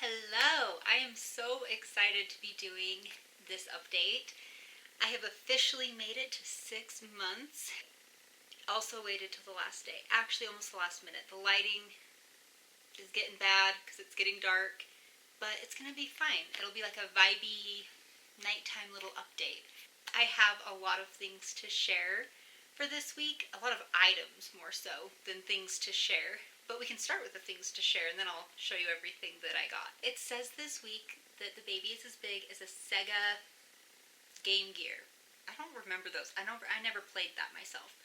Hello! I am so excited to be doing this update. I have officially made it to 6 months. Also waited till the last day. Actually, almost the last minute. The lighting is getting bad because it's getting dark, but it's going to be fine. It'll be like a vibey nighttime little update. I have a lot of things to share for this week. A lot of items more so than things to share. But we can start with the things to share and then I'll show you everything that I got. It says this week that the baby is as big as a Sega Game Gear. I don't remember those. I never played that myself.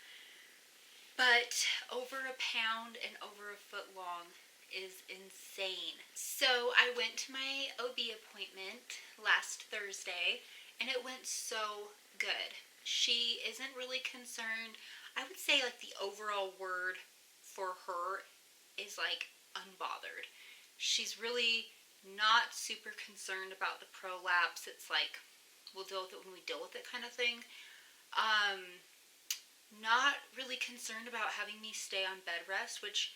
But over a pound and over a foot long is insane. So I went to my OB appointment last Thursday and it went so good. She isn't really concerned. I would say like the overall word for her is like unbothered. She's really not super concerned about the prolapse. It's like we'll deal with it when we deal with it kind of thing. Not really concerned about having me stay on bed rest, which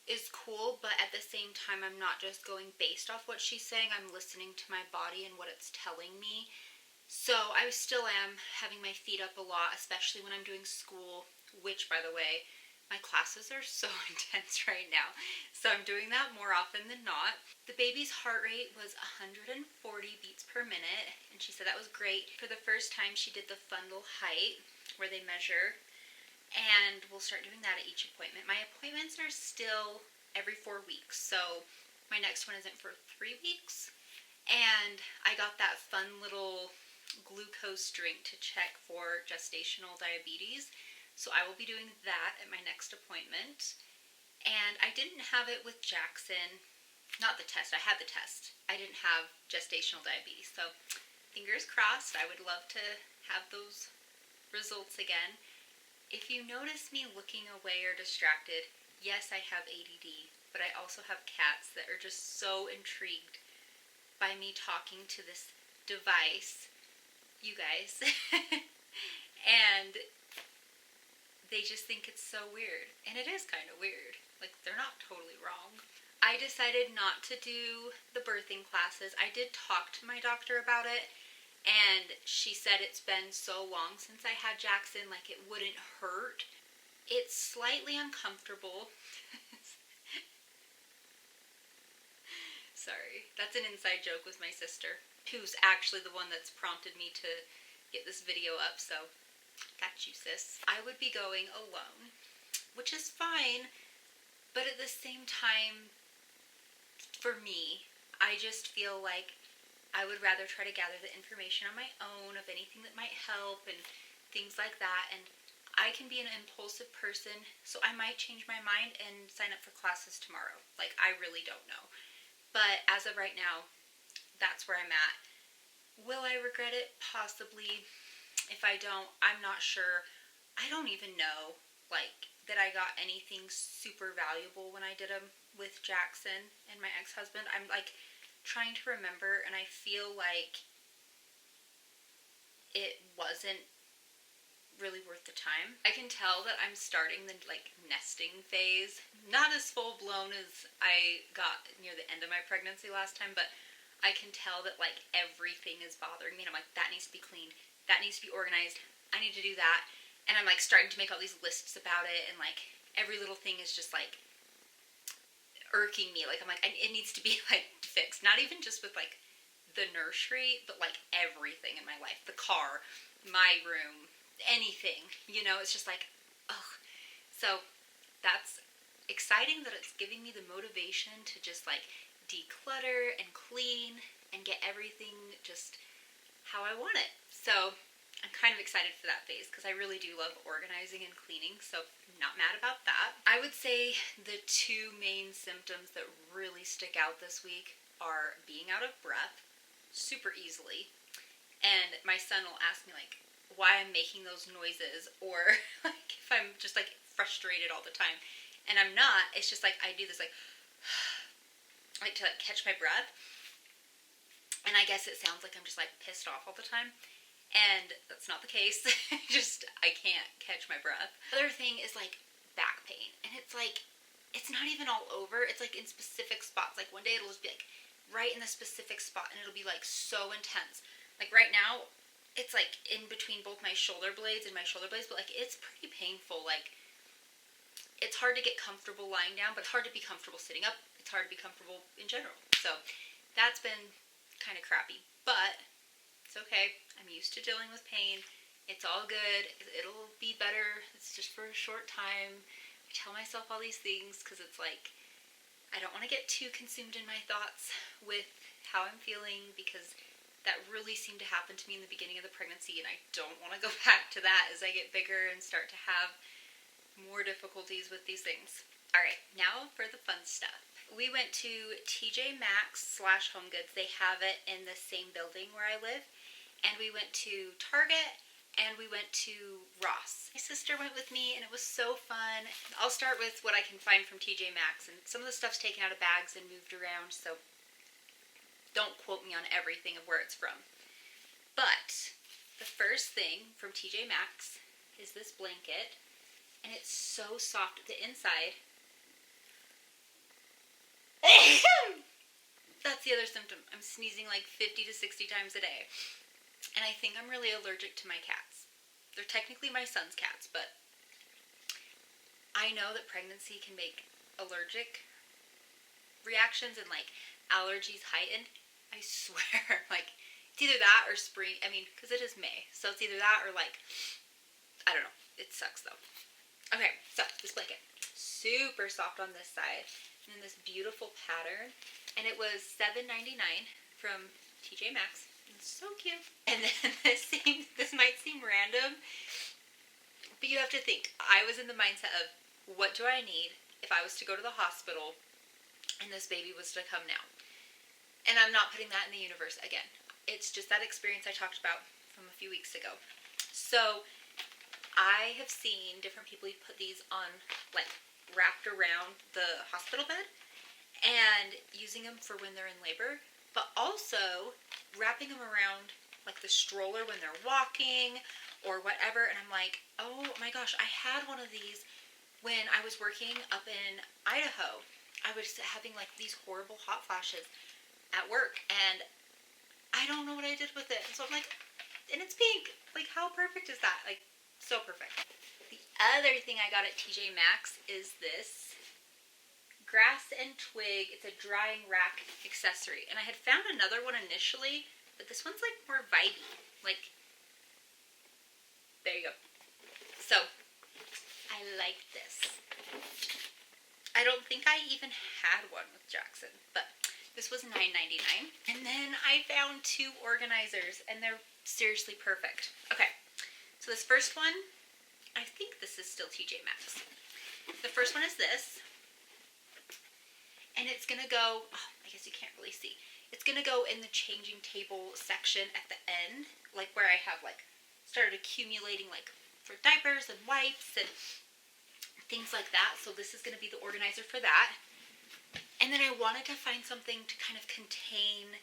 is cool, but at the same time I'm not just going based off what she's saying. I'm listening to my body and what it's telling me. So I still am having my feet up a lot, especially when I'm doing school, which, by the way, my classes are so intense right now. So I'm doing that more often than not. The baby's heart rate was 140 beats per minute, and she said that was great. For the first time, she did the fundal height, where they measure, and we'll start doing that at each appointment. My appointments are still every 4 weeks, so my next one isn't for 3 weeks. And I got that fun little glucose drink to check for gestational diabetes. So I will be doing that at my next appointment. And I didn't have it with Jackson. Not the test. I had the test. I didn't have gestational diabetes. So fingers crossed. I would love to have those results again. If you notice me looking away or distracted, yes, I have ADD, but I also have cats that are just so intrigued by me talking to this device, you guys. And they just think it's so weird. And it is kind of weird. Like, they're not totally wrong. I decided not to do the birthing classes. I did talk to my doctor about it, and she said it's been so long since I had Jackson, like it wouldn't hurt. It's slightly uncomfortable. Sorry, that's an inside joke with my sister, who's actually the one that's prompted me to get this video up, so got you, sis. I would be going alone, which is fine, but at the same time, for me, I just feel like I would rather try to gather the information on my own of anything that might help and things like that, and I can be an impulsive person, so I might change my mind and sign up for classes tomorrow. Like, I really don't know. But as of right now, that's where I'm at. Will I regret it? Possibly. If I don't, I'm not sure. I don't even know, like, that I got anything super valuable when I did them with Jackson and my ex-husband. I'm, like, trying to remember, and I feel like it wasn't really worth the time. I can tell that I'm starting the, like, nesting phase. Not as full-blown as I got near the end of my pregnancy last time, but I can tell that, like, everything is bothering me, and I'm like, that needs to be cleaned. That needs to be organized. I need to do that. And I'm like starting to make all these lists about it, and like every little thing is just like irking me. Like I'm like, it needs to be like fixed. Not even just with like the nursery, but like everything in my life. The car, my room, anything. You know, it's just like, ugh. So that's exciting that it's giving me the motivation to just like declutter and clean and get everything just how I want it. So I'm kind of excited for that phase because I really do love organizing and cleaning, so I'm not mad about that. I would say the two main symptoms that really stick out this week are being out of breath super easily, and my son will ask me like why I'm making those noises, or like if I'm just like frustrated all the time, and I'm not. It's just like I do this like to like catch my breath. And I guess it sounds like I'm just like pissed off all the time. And that's not the case. I can't catch my breath. The other thing is like back pain. And it's like, it's not even all over. It's like in specific spots. Like one day it'll just be like right in the specific spot, and it'll be like so intense. Like right now, it's like in between both my shoulder blades and my shoulder blades, but like it's pretty painful. Like it's hard to get comfortable lying down, but it's hard to be comfortable sitting up. It's hard to be comfortable in general. So that's been kind of crappy, but it's okay. I'm used to dealing with pain. It's all good. It'll be better. It's just for a short time. I tell myself all these things because it's like, I don't want to get too consumed in my thoughts with how I'm feeling, because that really seemed to happen to me in the beginning of the pregnancy, and I don't want to go back to that as I get bigger and start to have more difficulties with these things. Alright, now for the fun stuff. We went to TJ Maxx / Home Goods. They have it in the same building where I live. And we went to Target, and we went to Ross. My sister went with me, and it was so fun. I'll start with what I can find from TJ Maxx, and some of the stuff's taken out of bags and moved around, so don't quote me on everything of where it's from. But the first thing from TJ Maxx is this blanket, and it's so soft. The inside... That's the other symptom. I'm sneezing like 50 to 60 times a day. And I think I'm really allergic to my cats. They're technically my son's cats, but I know that pregnancy can make allergic reactions and like allergies heightened. I swear, like it's either that or spring. I mean, because it is May, so it's either that or like, I don't know. It sucks though. Okay, so this blanket, super soft on this side, and then this beautiful pattern, and it was $7.99 from TJ Maxx. It's so cute. And then this might seem random, but you have to think. I was in the mindset of, what do I need if I was to go to the hospital and this baby was to come now? And I'm not putting that in the universe again. It's just that experience I talked about from a few weeks ago. So I have seen different people put these on, like, wrapped around the hospital bed and using them for when they're in labor, but also wrapping them around like the stroller when they're walking or whatever. And I'm like, oh my gosh, I had one of these when I was working up in Idaho. I was having like these horrible hot flashes at work, and I don't know what I did with it. So I'm like, and it's pink. Like, how perfect is that? Like, so perfect. The other thing I got at TJ Maxx is this Grass and Twig. It's a drying rack accessory. And I had found another one initially, but this one's like more vibey. Like, there you go. So, I like this. I don't think I even had one with Jackson, but this was $9.99. And then I found two organizers, and they're seriously perfect. Okay, so this first one, I think this is still TJ Maxx. The first one is this. And it's going to go, oh, I guess you can't really see. It's going to go in the changing table section at the end, like where I have like started accumulating like for diapers and wipes and things like that. So this is going to be the organizer for that. And then I wanted to find something to kind of contain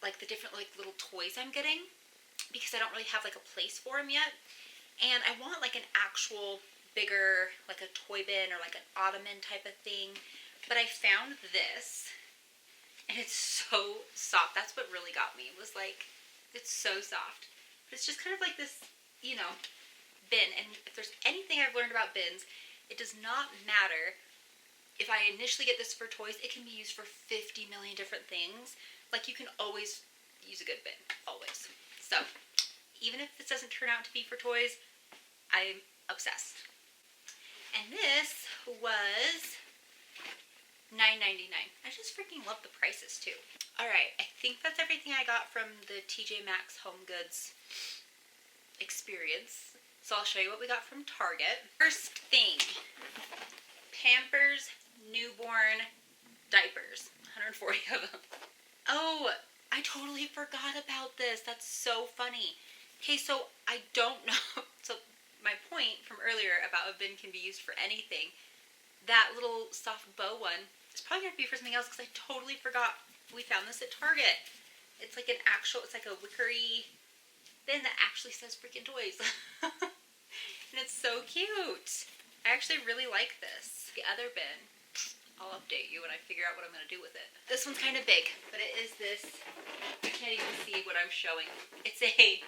like the different like little toys I'm getting, because I don't really have like a place for them yet. And I want like an actual bigger, like a toy bin or like an ottoman type of thing. But I found this, and it's so soft. That's what really got me. It was like, it's so soft. But it's just kind of like this, you know, bin. And if there's anything I've learned about bins, it does not matter if I initially get this for toys. It can be used for 50 million different things. Like, you can always use a good bin. Always. So, even if this doesn't turn out to be for toys, I'm obsessed. And this was $9.99. I just freaking love the prices too. Alright, I think that's everything I got from the TJ Maxx Home Goods experience. So I'll show you what we got from Target. First thing, Pampers newborn diapers. 140 of them. Oh, I totally forgot about this. That's so funny. Okay, so I don't know. So my point from earlier about a bin can be used for anything, that little soft bow one, it's probably going to be for something else, because I totally forgot we found this at Target. It's like an actual, it's like a wickery bin that actually says freaking toys. And it's so cute. I actually really like this. The other bin, I'll update you when I figure out what I'm going to do with it. This one's kind of big, but it is this, I can't even see what I'm showing. It's a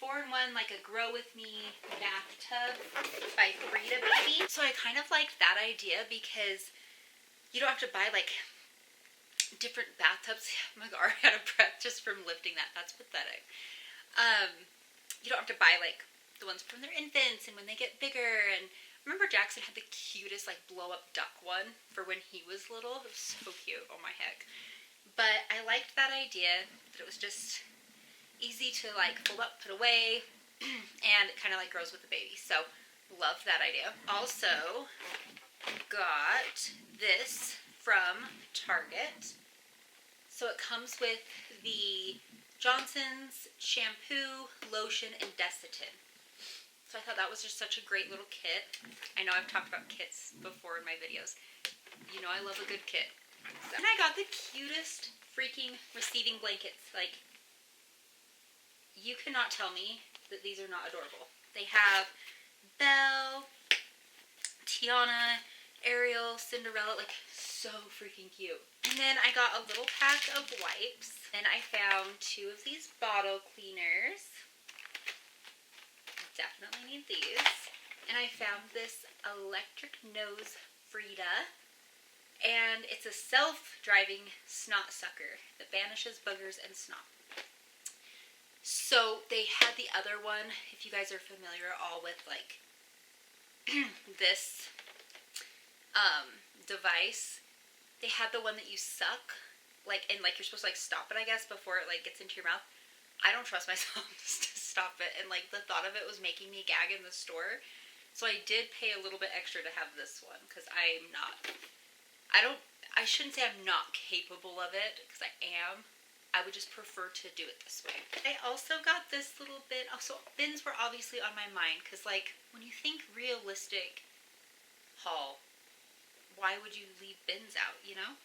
4-in-1, like a Grow With Me bathtub by Frida Baby. So I kind of liked that idea because you don't have to buy like different bathtubs. Oh my god, I already out of breath just from lifting that. That's pathetic. You don't have to buy like the ones from their infants and when they get bigger. And remember Jackson had the cutest like blow up duck one for when he was little. It was so cute. Oh my heck. But I liked that idea that it was just easy to like fold up, put away, and it kind of like grows with the baby. So love that idea. Also got this from Target. So it comes with the Johnson's shampoo, lotion, and Desitin. So I thought that was just such a great little kit. I know I've talked about kits before in my videos. You know I love a good kit. So, and I got the cutest freaking receiving blankets. Like, you cannot tell me that these are not adorable. They have Belle, Tiana, Ariel, Cinderella, like so freaking cute. And then I got a little pack of wipes. And I found 2 of these bottle cleaners. Definitely need these. And I found this electric nose Frida. And it's a self-driving snot sucker that banishes boogers and snot. So they had the other one, if you guys are familiar at all with like this device. They had the one that you suck, like, and like you're supposed to like stop it, I guess, before it like gets into your mouth. I don't trust myself to stop it, and like the thought of it was making me gag in the store. So I did pay a little bit extra to have this one because I shouldn't say I'm not capable of it because I am. I would just prefer to do it this way. I also got this little bit, also bins were obviously on my mind because like when you think realistic haul, why would you leave bins out, you know?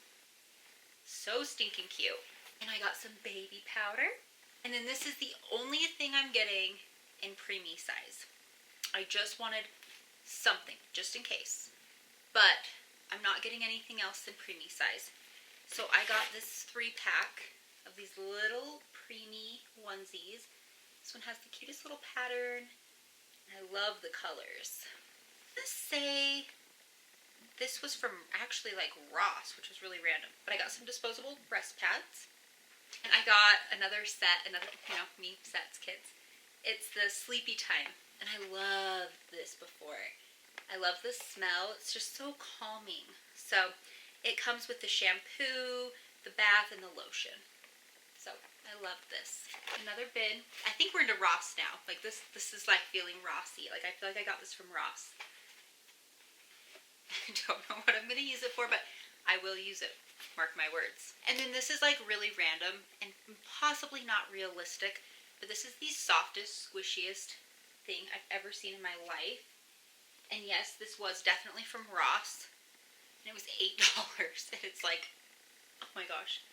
So stinking cute. And I got some baby powder. And then this is the only thing I'm getting in preemie size. I just wanted something, just in case. But I'm not getting anything else in preemie size. So I got this 3-pack of these little preemie onesies. This one has the cutest little pattern. And I love the colors. Let's say this was from actually like Ross, which was really random. But I got some disposable breast pads. And I got another set, me sets, kids. It's the Sleepy Time. And I loved this before. I love the smell. It's just so calming. So it comes with the shampoo, the bath, and the lotion. So I love this. Another bin. I think we're into Ross now. Like this is like feeling Rossy. Like I feel like I got this from Ross. I don't know what I'm going to use it for, but I will use it. Mark my words. And then this is like really random and possibly not realistic, but this is the softest, squishiest thing I've ever seen in my life. And yes, this was definitely from Ross. And it was $8. And it's like, oh my gosh,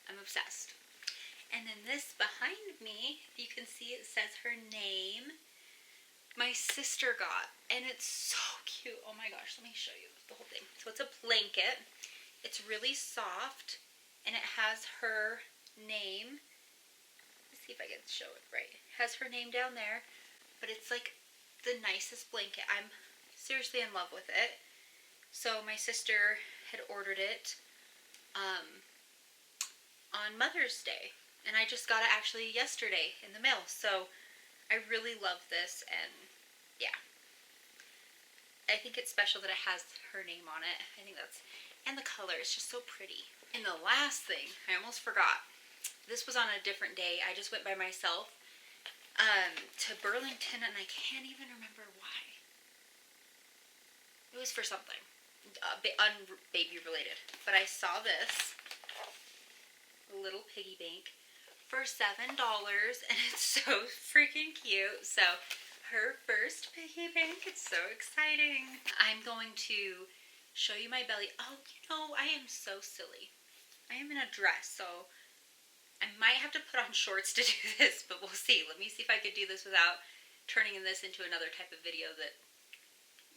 I'm obsessed. And then this behind me, if you can see, it says her name. My sister got, and it's so cute. Oh my gosh, let me show you the whole thing. So it's a blanket. It's really soft, and it has her name. Let's see if I can show it right. It has her name down there, but it's like the nicest blanket. I'm seriously in love with it. So my sister had ordered it on Mother's Day, and I just got it actually yesterday in the mail. So I really love this, and yeah. I think it's special that it has her name on it. I think that's, and the color is just so pretty. And the last thing, I almost forgot. This was on a different day. I just went by myself to Burlington, and I can't even remember why. It was for something baby related. But I saw this little piggy bank for $7, and it's so freaking cute. So her first piggy bank, it's so exciting. I'm going to show you my belly. Oh, you know, I am so silly. I am in a dress, so I might have to put on shorts to do this, but we'll see. Let me see if I could do this without turning this into another type of video that,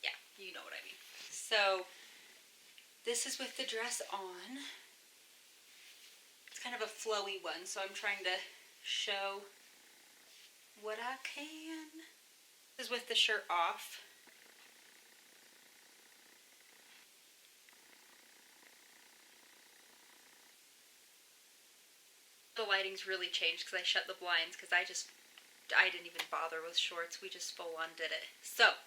yeah, you know what I mean. So This is with the dress on. It's kind of a flowy one, so I'm trying to show what I can. This is with the shirt off. The lighting's really changed because I shut the blinds because I didn't even bother with shorts. We just full on did it. So,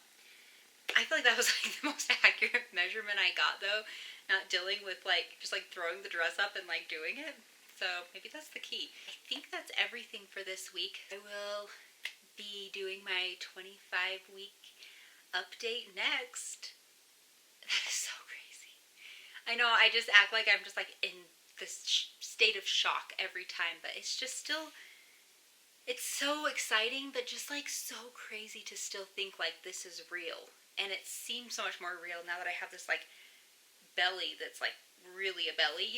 I feel like that was like the most accurate measurement I got though. Not dealing with just throwing the dress up and doing it. So maybe that's the key. I think that's everything for this week. I will be doing my 25-week update next. That is so crazy. I know I just act like I'm just in this state of shock every time, but it's just still, it's so exciting, but just so crazy to still think this is real. And it seems so much more real now that I have this belly that's really a belly,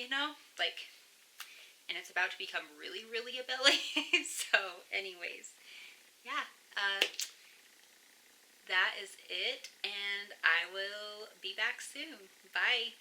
and it's about to become really, really a belly. So anyways, yeah, that is it, and I will be back soon. Bye.